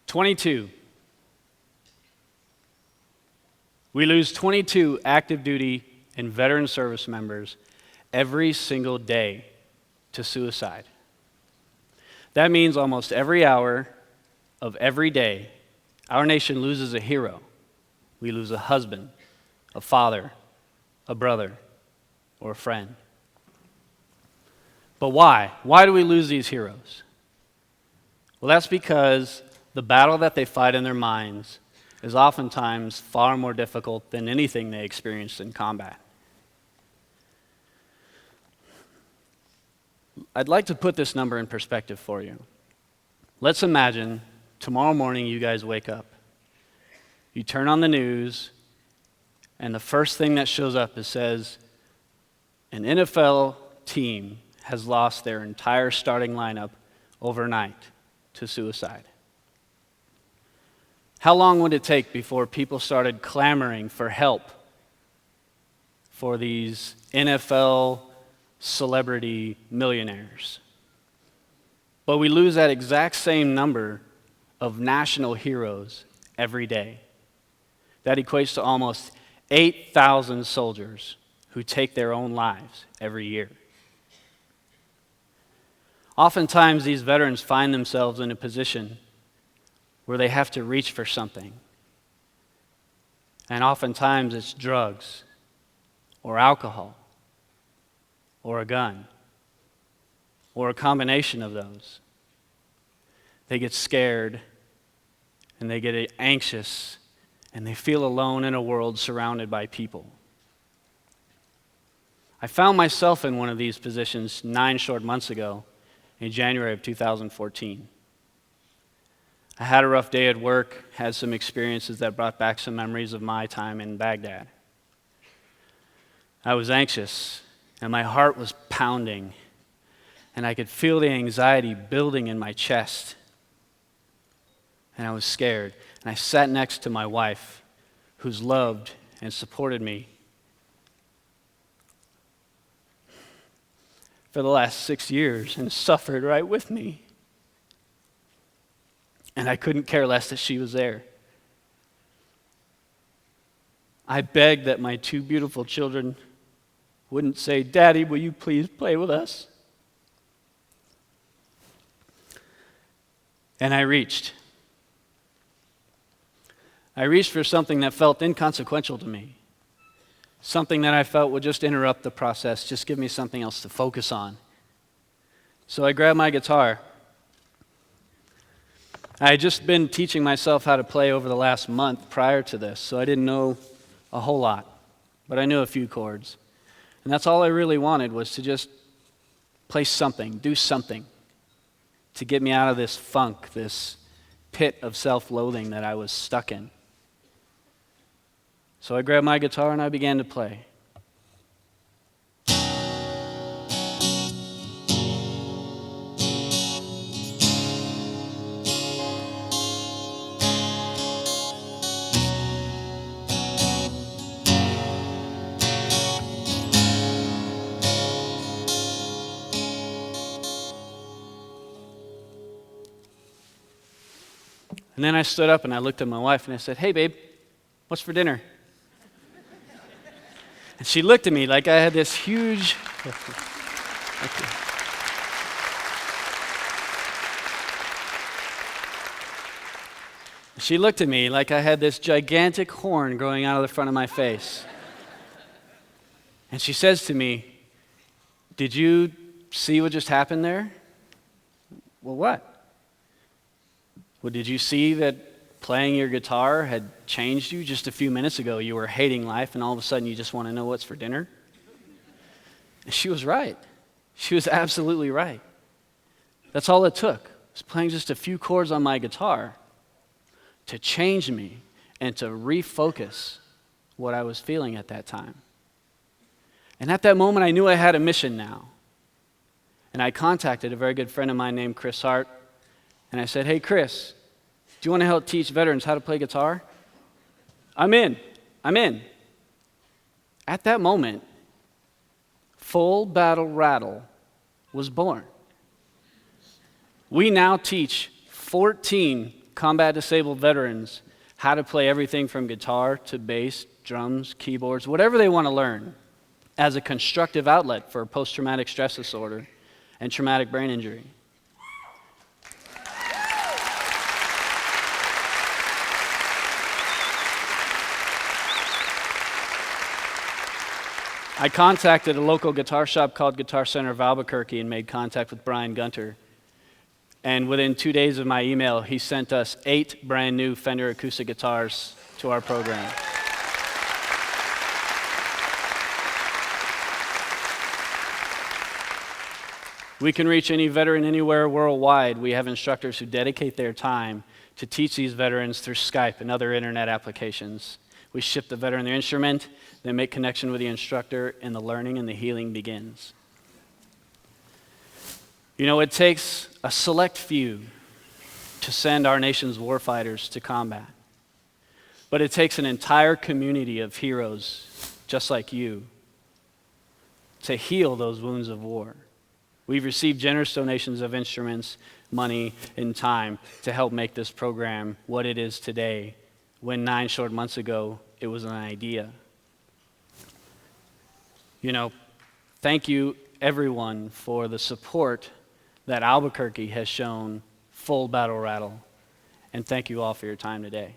22. We lose 22 active duty and veteran service members every single day to suicide. That means almost every hour of every day, our nation loses a hero. We lose a husband, a father, a brother, or a friend. But why? Why do we lose these heroes? Well, that's because the battle that they fight in their minds is oftentimes far more difficult than anything they experienced in combat. I'd like to put this number in perspective for you. Let's imagine tomorrow morning you guys wake up. You turn on the news, and the first thing that shows up says, an NFL team has lost their entire starting lineup overnight to suicide. How long would it take before people started clamoring for help for these NFL celebrity millionaires? But we lose that exact same number of national heroes every day. That equates to almost 8,000 soldiers who take their own lives every year. Oftentimes, these veterans find themselves in a position where they have to reach for something. And oftentimes, it's drugs, or alcohol, or a gun, or a combination of those. They get scared, and they get anxious, and they feel alone in a world surrounded by people. I found myself in one of these positions 9 short months ago in January of 2014. I had a rough day at work, had some experiences that brought back some memories of my time in Baghdad. I was anxious, and my heart was pounding, and I could feel the anxiety building in my chest. And I was scared, and I sat next to my wife, who's loved and supported me for the last 6 years and suffered right with me. And I couldn't care less that she was there. I begged that my 2 beautiful children wouldn't say, "Daddy, will you please play with us?" And I reached. I reached for something that felt inconsequential to me. Something that I felt would just interrupt the process, just give me something else to focus on. So I grabbed my guitar. I had just been teaching myself how to play over the last month prior to this, so I didn't know a whole lot, but I knew a few chords. And that's all I really wanted, was to just play something, do something to get me out of this funk, this pit of self-loathing that I was stuck in. So I grabbed my guitar and I began to play. And then I stood up and I looked at my wife and I said, "Hey, babe, what's for dinner?" And she looked at me like I had this huge... She looked at me like I had this gigantic horn growing out of the front of my face. And she says to me, "Did you see what just happened there?" "Well, what?" "Well, did you see that playing your guitar had changed you? Just a few minutes ago, you were hating life, and all of a sudden, you just want to know what's for dinner?" And she was right. She was absolutely right. That's all it took. It was playing just a few chords on my guitar to change me and to refocus what I was feeling at that time. And at that moment, I knew I had a mission now. And I contacted a very good friend of mine named Chris Hart, and I said, "Hey, Chris, do you want to help teach veterans how to play guitar?" I'm in. At that moment, Full Battle Rattle was born. We now teach 14 combat disabled veterans how to play everything from guitar to bass, drums, keyboards, whatever they want to learn, as a constructive outlet for post-traumatic stress disorder and traumatic brain injury. I contacted a local guitar shop called Guitar Center of Albuquerque and made contact with Brian Gunter. And within 2 days of my email, he sent us 8 brand new Fender acoustic guitars to our program. We can reach any veteran anywhere worldwide. We have instructors who dedicate their time to teach these veterans through Skype and other internet applications. We ship the veteran their instrument, they make connection with the instructor, and the learning and the healing begins. You know, it takes a select few to send our nation's warfighters to combat. But it takes an entire community of heroes just like you to heal those wounds of war. We've received generous donations of instruments, money, and time to help make this program what it is today, when 9 short months ago, it was an idea. You know, thank you, everyone, for the support that Albuquerque has shown full battle rattle, and thank you all for your time today.